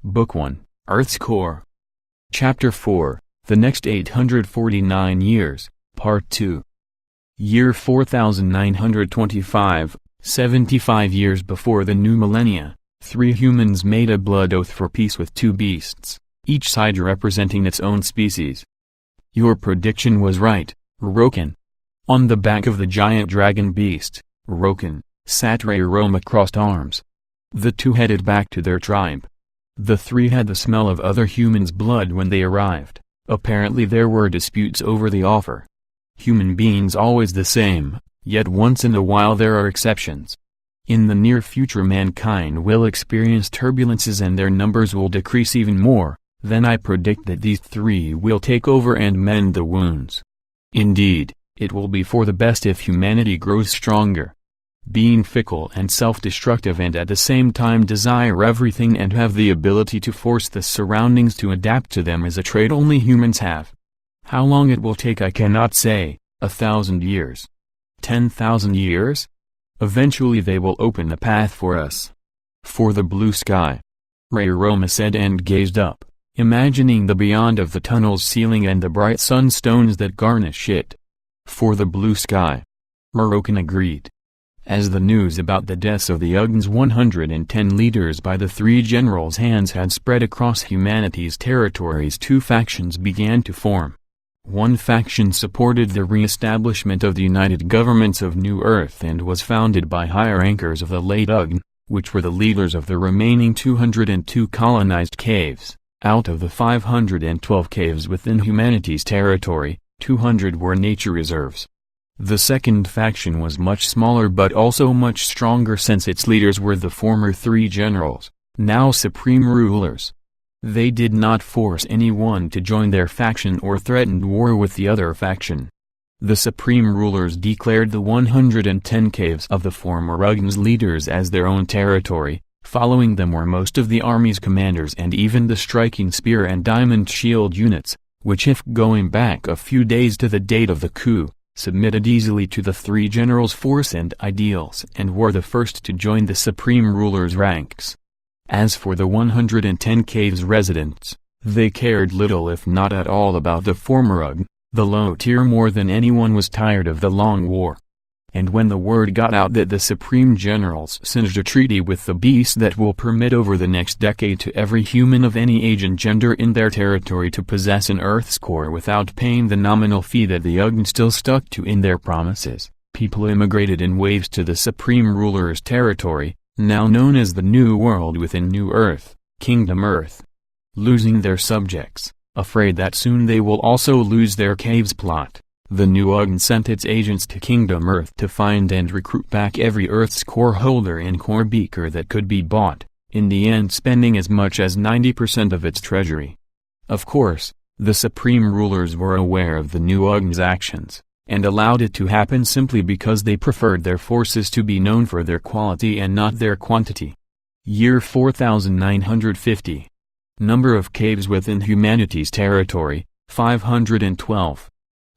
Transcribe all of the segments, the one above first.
Book 1, Earth's Core. Chapter 4, The Next 849 Years, Part 2. Year 4925, 75 years before the new millennia, 3 humans made a blood oath for peace with 2 beasts, each side representing its own species. Your prediction was right, Rokan. On the back of the giant dragon beast, Rokan, sat Roma crossed arms. The 2 headed back to their tribe. The 3 had the smell of other humans' blood when they arrived. Apparently there were disputes over the offer. Human beings always the same, yet once in a while there are exceptions. In the near future mankind will experience turbulences and their numbers will decrease even more. Then I predict that these 3 will take over and mend the wounds. Indeed, it will be for the best if humanity grows stronger. Being fickle and self-destructive and at the same time desire everything and have the ability to force the surroundings to adapt to them is a trait only humans have. How long it will take I cannot say, 1,000 years. 10,000 years? Eventually they will open a path for us. For the blue sky. Roma said and gazed up, imagining the beyond of the tunnel's ceiling and the bright sunstones that garnish it. For the blue sky. Rokan agreed. As the news about the deaths of the Ugn's 110 leaders by the 3 generals' hands had spread across humanity's territories, 2 factions began to form. One faction supported the re-establishment of the United Governments of New Earth and was founded by high rankers of the late Ugn, which were the leaders of the remaining 202 colonized caves. Out of the 512 caves within humanity's territory, 200 were nature reserves. The second faction was much smaller but also much stronger since its leaders were the former 3 generals, now supreme rulers. They did not force anyone to join their faction or threatened war with the other faction. The supreme rulers declared the 110 caves of the former Ugn's leaders as their own territory. Following them were most of the army's commanders and even the striking spear and diamond shield units, which if going back a few days to the date of the coup, submitted easily to the 3 generals' force and ideals and were the first to join the supreme rulers' ranks. As for the 110 caves residents, they cared little if not at all about the former Ugn, the low tier more than anyone was tired of the long war. And when the word got out that the supreme generals signed a treaty with the beast that will permit over the next decade to every human of any age and gender in their territory to possess an Earth's core without paying the nominal fee that the Ugn still stuck to in their promises, people immigrated in waves to the supreme ruler's territory, now known as the New World within New Earth, Kingdom Earth. Losing their subjects, afraid that soon they will also lose their caves plot. The new Ugn sent its agents to Kingdom Earth to find and recruit back every Earth's core holder and core beaker that could be bought, in the end spending as much as 90% of its treasury. Of course, the supreme rulers were aware of the new Ugn's actions, and allowed it to happen simply because they preferred their forces to be known for their quality and not their quantity. Year 4950. Number of caves within humanity's territory, 512.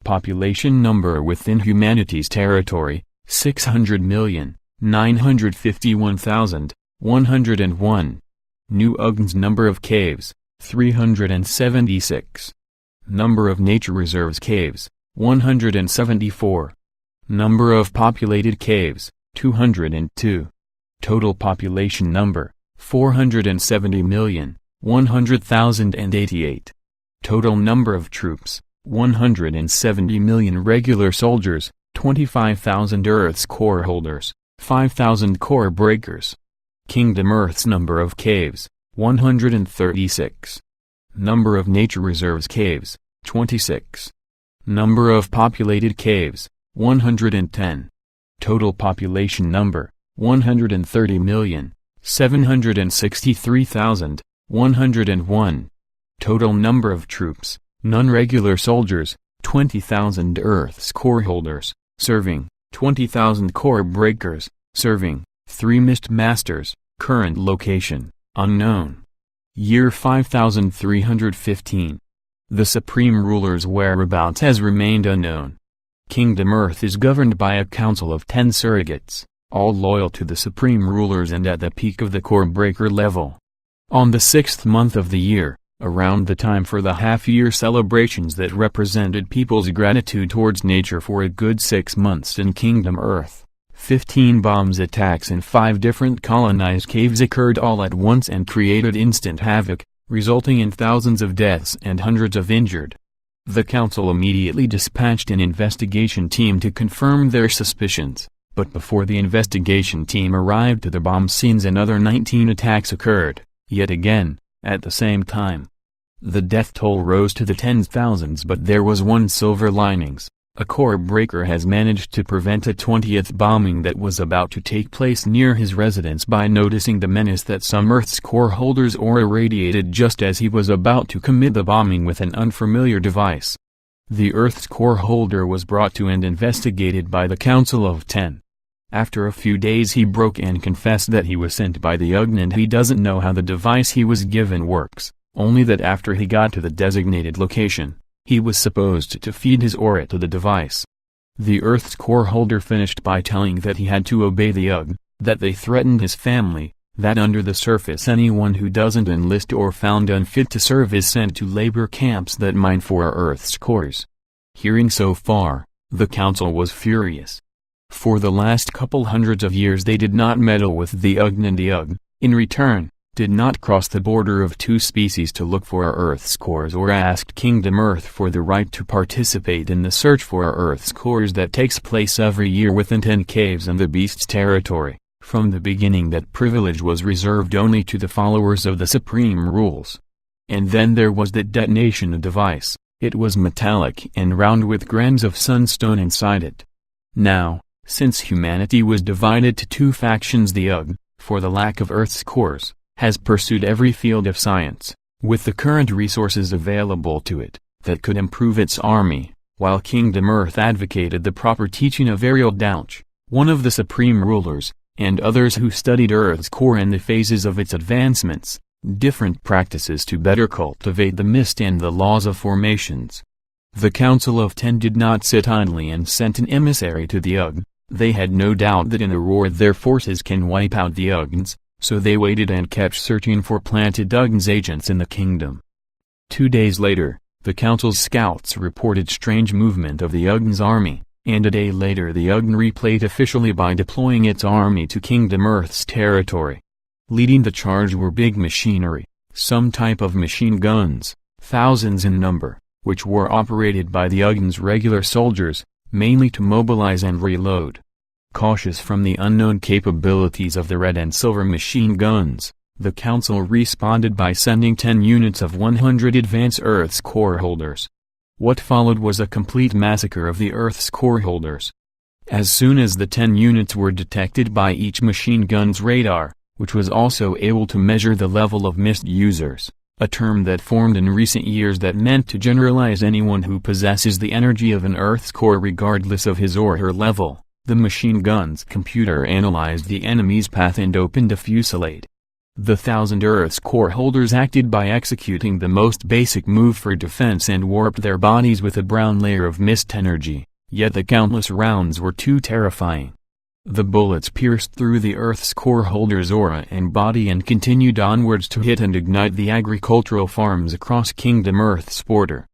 Population number within humanity's territory, 600,951,101. New Ugn's number of caves, 376. Number of nature reserves caves, 174. Number of populated caves, 202. Total population number, 470,100,088. Total number of troops, 170 million regular soldiers, 25,000 Earth's core holders, 5,000 core breakers. Kingdom Earth's number of caves, 136. Number of nature reserves caves, 26. Number of populated caves, 110. Total population number, 130,763,101. Total number of troops, non-regular soldiers, 20,000 Earth's core holders, serving, 20,000 core breakers, serving, 3 mist masters, current location, unknown. Year 5315. The supreme ruler's whereabouts has remained unknown. Kingdom Earth is governed by a council of 10 surrogates, all loyal to the supreme rulers and at the peak of the core breaker level. On the 6th month of the year, around the time for the half-year celebrations that represented people's gratitude towards nature for a good 6 months in Kingdom Earth, 15 bombs attacks in 5 different colonized caves occurred all at once and created instant havoc, resulting in thousands of deaths and hundreds of injured. The council immediately dispatched an investigation team to confirm their suspicions, but before the investigation team arrived to the bomb scenes another 19 attacks occurred, yet again, at the same time. The death toll rose to the tens of thousands, but there was one silver linings. A core breaker has managed to prevent a 20th bombing that was about to take place near his residence by noticing the menace that some Earth's core holders aura radiated just as he was about to commit the bombing with an unfamiliar device. The Earth's core holder was brought to and investigated by the Council of 10. After a few days he broke and confessed that he was sent by the UGN and he doesn't know how the device he was given works, only that after he got to the designated location, he was supposed to feed his aura to the device. The Earth's core holder finished by telling that he had to obey the UGN, that they threatened his family, that under the surface anyone who doesn't enlist or found unfit to serve is sent to labor camps that mine for Earth's cores. Hearing so far, the council was furious. For the last couple hundreds of years they did not meddle with the UGN, and the UGN, in return, did not cross the border of 2 species to look for Earth's cores or asked Kingdom Earth for the right to participate in the search for Earth's cores that takes place every year within 10 caves in the Beast's territory. From the beginning that privilege was reserved only to the followers of the supreme rules. And then there was that detonation device. It was metallic and round with grains of sunstone inside it. Now, since humanity was divided to 2 factions, the UGN, for the lack of Earth's cores, has pursued every field of science, with the current resources available to it, that could improve its army, while Kingdom Earth advocated the proper teaching of Ariel Dauch, one of the supreme rulers, and others who studied Earth's core and the phases of its advancements, different practices to better cultivate the mist and the laws of formations. The Council of 10 did not sit idly and sent an emissary to the UGN. They had no doubt that in a war their forces can wipe out the UGNs, so they waited and kept searching for planted UGN's agents in the kingdom. 2 days later, the Council's scouts reported strange movement of the UGN's army, and a day later the UGN replayed officially by deploying its army to Kingdom Earth's territory. Leading the charge were big machinery, some type of machine guns, thousands in number, which were operated by the UGN's regular soldiers, mainly to mobilize and reload. Cautious from the unknown capabilities of the red and silver machine guns, the Council responded by sending 10 units of 100 advanced Earth's core holders. What followed was a complete massacre of the Earth's core holders. As soon as the 10 units were detected by each machine gun's radar, which was also able to measure the level of mist users, a term that formed in recent years that meant to generalize anyone who possesses the energy of an Earth's core regardless of his or her level. The machine gun's computer analyzed the enemy's path and opened a fusillade. The 1,000 Earth's core holders acted by executing the most basic move for defense and warped their bodies with a brown layer of mist energy, yet the countless rounds were too terrifying. The bullets pierced through the Earth's core holders' aura and body and continued onwards to hit and ignite the agricultural farms across Kingdom Earth's border.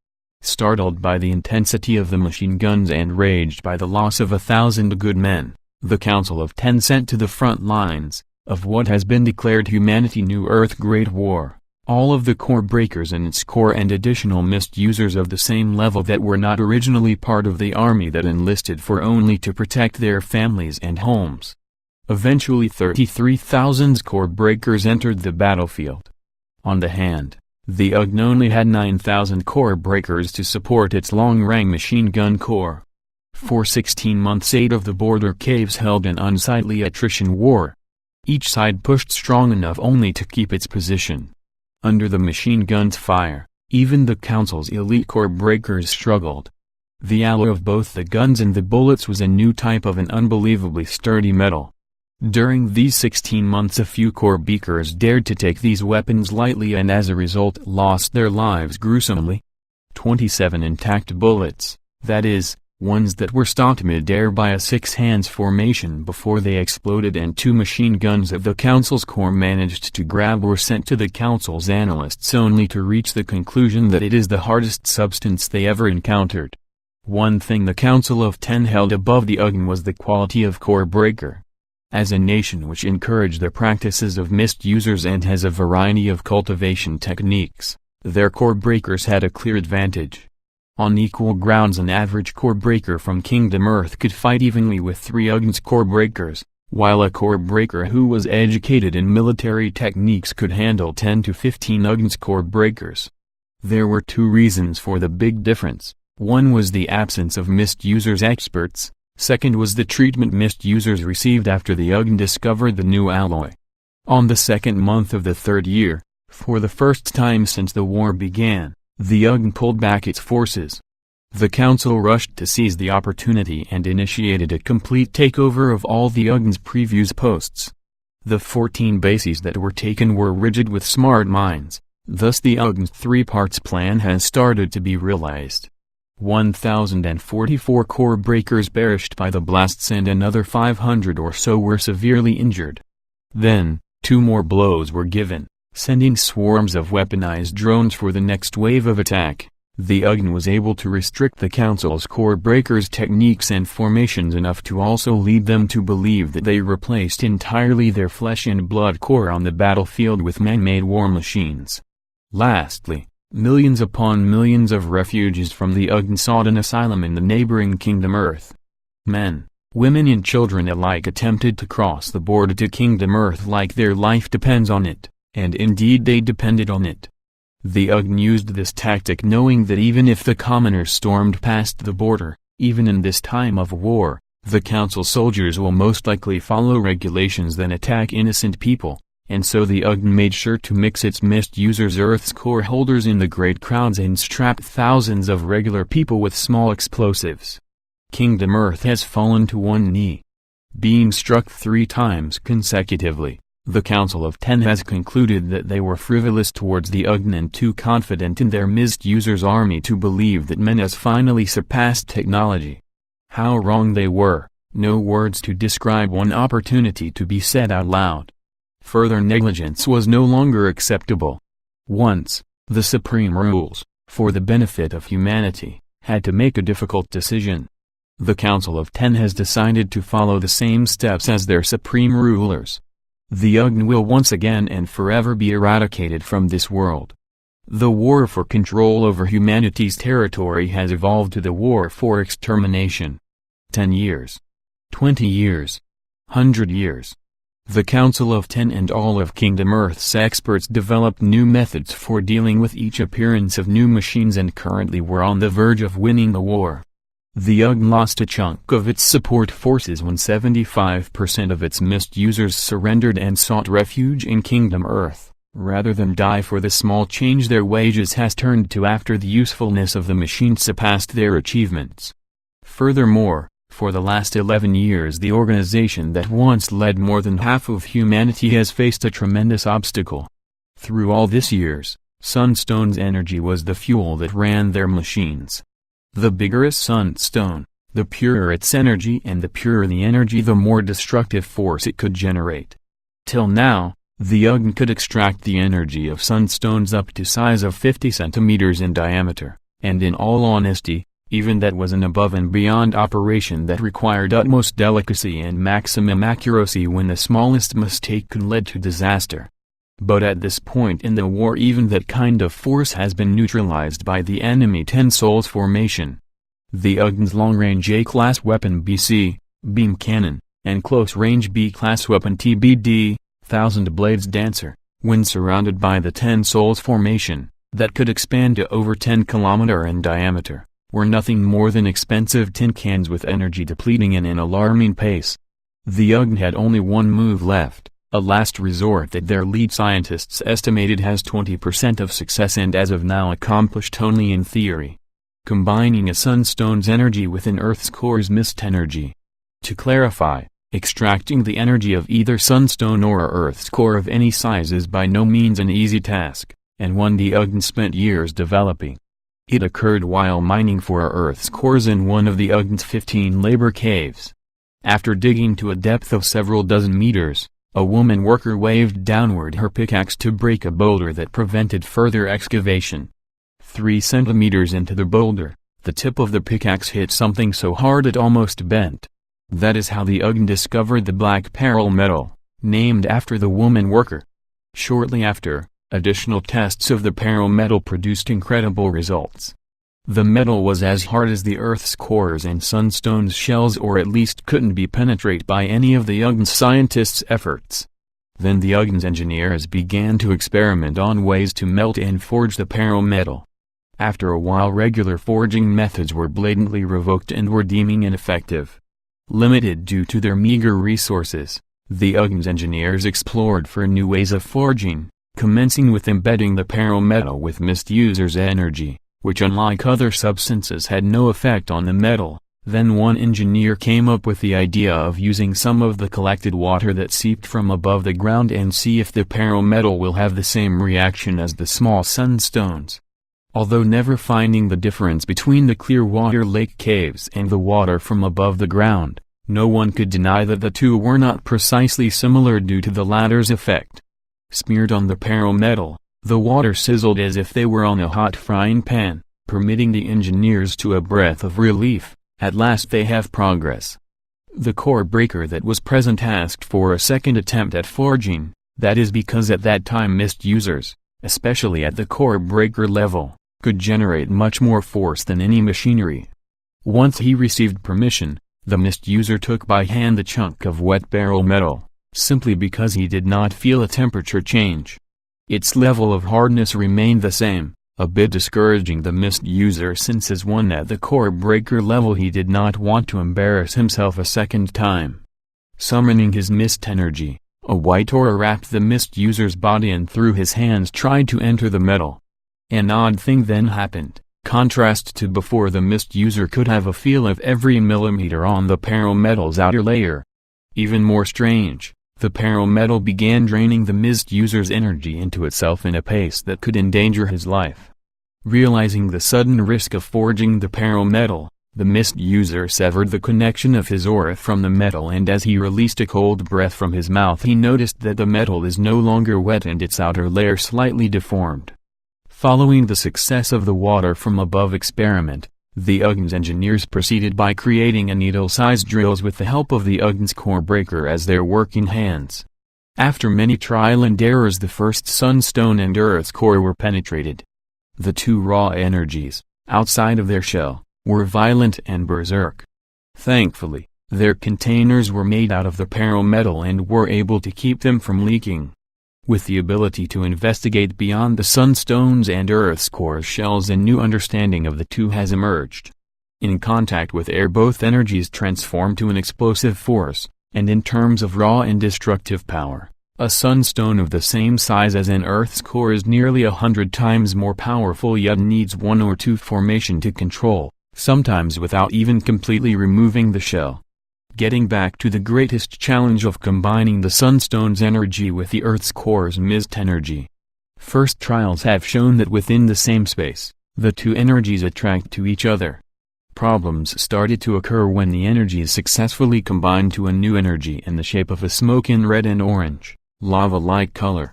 Startled by the intensity of the machine guns and raged by the loss of 1,000 good men, the Council of 10 sent to the front lines of what has been declared Humanity New Earth Great War, all of the core breakers in its core and additional mist users of the same level that were not originally part of the army that enlisted for only to protect their families and homes. Eventually 33,000 core breakers entered the battlefield. On the hand, the UGN only had 9,000 core breakers to support its long-range machine gun corps. For 16 months 8 of the border caves held an unsightly attrition war. Each side pushed strong enough only to keep its position. Under the machine gun's fire, even the Council's elite core breakers struggled. The alloy of both the guns and the bullets was a new type of an unbelievably sturdy metal. During these 16 months a few core breakers dared to take these weapons lightly and as a result lost their lives gruesomely. 27 intact bullets, that is, ones that were stopped mid-air by a six-hands formation before they exploded, and two machine guns of the Council's Corps managed to grab were sent to the Council's analysts only to reach the conclusion that it is the hardest substance they ever encountered. One thing the Council of Ten held above the UGN was the quality of core breaker. As a nation which encouraged the practices of misusers and has a variety of cultivation techniques, their core breakers had a clear advantage. On equal grounds, an average core breaker from Kingdom Earth could fight evenly with 3 UGN's core breakers, while a core breaker who was educated in military techniques could handle 10 to 15 UGN's core breakers. There were 2 reasons for the big difference. One was the absence of misusers experts, second was the treatment misusers received after the UGN discovered the new alloy. On the 2nd month of the 3rd year, for the first time since the war began, the UGN pulled back its forces. The Council rushed to seize the opportunity and initiated a complete takeover of all the UGN's previous posts. The 14 bases that were taken were rigid with smart mines, thus the UGN's 3-parts plan has started to be realized. 1,044 core breakers perished by the blasts and another 500 or so were severely injured. Then, 2 more blows were given, sending swarms of weaponized drones for the next wave of attack. The UGN was able to restrict the Council's core breakers' techniques and formations enough to also lead them to believe that they replaced entirely their flesh and blood core on the battlefield with man-made war machines. Lastly, millions upon millions of refugees from the UGN sought an asylum in the neighboring Kingdom Earth. Men, women and children alike attempted to cross the border to Kingdom Earth like their life depends on it, and indeed they depended on it. The UGN used this tactic knowing that even if the commoners stormed past the border, even in this time of war, the Council soldiers will most likely follow regulations than attack innocent people. And so the UGN made sure to mix its misusers' Earth's core holders in the great crowds and strap thousands of regular people with small explosives. Kingdom Earth has fallen to one knee. Being struck 3 times consecutively, the Council of Ten has concluded that they were frivolous towards the UGN and too confident in their misusers' army to believe that men has finally surpassed technology. How wrong they were, no words to describe one opportunity to be said out loud. Further negligence was no longer acceptable. Once, the Supreme Rules, for the benefit of humanity, had to make a difficult decision. The Council of Ten has decided to follow the same steps as their Supreme Rulers. The UGN will once again and forever be eradicated from this world. The war for control over humanity's territory has evolved to the war for extermination. 10 years. 20 years. 100 years. The Council of Ten and all of Kingdom Earth's experts developed new methods for dealing with each appearance of new machines and currently were on the verge of winning the war. The UGN lost a chunk of its support forces when 75% of its misusers surrendered and sought refuge in Kingdom Earth, rather than die for the small change their wages has turned to after the usefulness of the machine surpassed their achievements. Furthermore, for the last 11 years the organization that once led more than half of humanity has faced a tremendous obstacle. Through all these years, Sunstone's energy was the fuel that ran their machines. The bigger a Sunstone, the purer its energy, and the purer the energy the more destructive force it could generate. Till now, the UGN could extract the energy of Sunstones up to size of 50 centimeters in diameter, and in all honesty, even that was an above and beyond operation that required utmost delicacy and maximum accuracy when the smallest mistake could lead to disaster. But at this point in the war even that kind of force has been neutralized by the enemy Ten Souls formation. The UGN's long-range A-class weapon BC, beam cannon, and close-range B-class weapon TBD, Thousand Blades Dancer, when surrounded by the Ten Souls formation, that could expand to over 10 km in diameter, were nothing more than expensive tin cans with energy depleting in an alarming pace. The UGN had only one move left, a last resort that their lead scientists estimated has 20% of success and as of now accomplished only in theory. Combining a Sunstone's energy with an Earth's core's mist energy. To clarify, extracting the energy of either Sunstone or Earth's core of any size is by no means an easy task, and one the UGN spent years developing. It occurred while mining for Earth's cores in one of the UGN's 15 labor caves. After digging to a depth of several dozen meters, a woman worker waved downward her pickaxe to break a boulder that prevented further excavation. 3 centimeters into the boulder, the tip of the pickaxe hit something so hard it almost bent. That is how the UGN discovered the black pearl metal, named after the woman worker. Shortly after, additional tests of the pearl metal produced incredible results. The metal was as hard as the Earth's cores and sunstone's shells, or at least couldn't be penetrated by any of the UGN's scientists' efforts. Then the UGN's engineers began to experiment on ways to melt and forge the pearl metal. After a while, regular forging methods were blatantly revoked and were deeming ineffective. Limited due to their meager resources, the UGN's engineers explored for new ways of forging, commencing with embedding the pearl metal with mist-user's energy, which unlike other substances had no effect on the metal. Then one engineer came up with the idea of using some of the collected water that seeped from above the ground and see if the pearl metal will have the same reaction as the small sunstones. Although never finding the difference between the Clearwater Lake caves and the water from above the ground, no one could deny that the two were not precisely similar due to the latter's effect. Smeared on the pearl metal, the water sizzled as if they were on a hot frying pan, permitting the engineers to a breath of relief. At last they have progress. The core breaker that was present asked for a second attempt at forging. That is because at that time mist users, especially at the core breaker level, could generate much more force than any machinery. Once he received permission, the mist user took by hand the chunk of wet pearl metal, simply because he did not feel a temperature change. Its level of hardness remained the same, a bit discouraging the mist user, since as one at the core breaker level he did not want to embarrass himself a second time. Summoning his mist energy, a white aura wrapped the mist user's body and through his hands tried to enter the metal. An odd thing then happened. Contrast to before, the mist user could have a feel of every millimeter on the pearl metal's outer layer. Even more strange, the pearl metal began draining the mist user's energy into itself in a pace that could endanger his life. Realizing the sudden risk of forging the pearl metal, the mist user severed the connection of his aura from the metal, and as he released a cold breath from his mouth he noticed that the metal is no longer wet and its outer layer slightly deformed. Following the success of the water from above experiment, the UGN's engineers proceeded by creating a needle-sized drills with the help of the UGN's core breaker as their working hands. After many trial and errors, the first sunstone and Earth's core were penetrated. The two raw energies, outside of their shell, were violent and berserk. Thankfully, their containers were made out of the pearl metal and were able to keep them from leaking. With the ability to investigate beyond the sunstones and Earth's core shells, a new understanding of the two has emerged. In contact with air, both energies transform to an explosive force, and in terms of raw and destructive power, a sunstone of the same size as an Earth's core is nearly 100 times more powerful, yet needs 1 or 2 formation to control, sometimes without even completely removing the shell. Getting back to the greatest challenge of combining the sunstone's energy with the Earth's core's mist energy. First trials have shown that within the same space, the two energies attract to each other. Problems started to occur when the energies successfully combined to a new energy in the shape of a smoke in red and orange, lava-like color.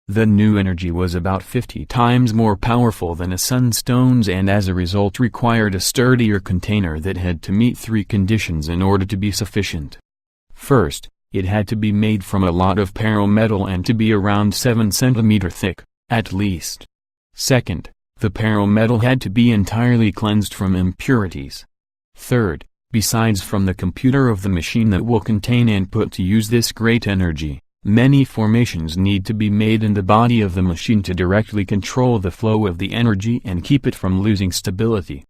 The new energy was about 50 times more powerful than a sunstone's, and as a result required a sturdier container that had to meet 3 conditions in order to be sufficient. First, it had to be made from a lot of pearl metal and to be around 7 cm thick, at least. Second, the pearl metal had to be entirely cleansed from impurities. Third, besides from the computer of the machine that will contain and put to use this great energy, many formations need to be made in the body of the machine to directly control the flow of the energy and keep it from losing stability.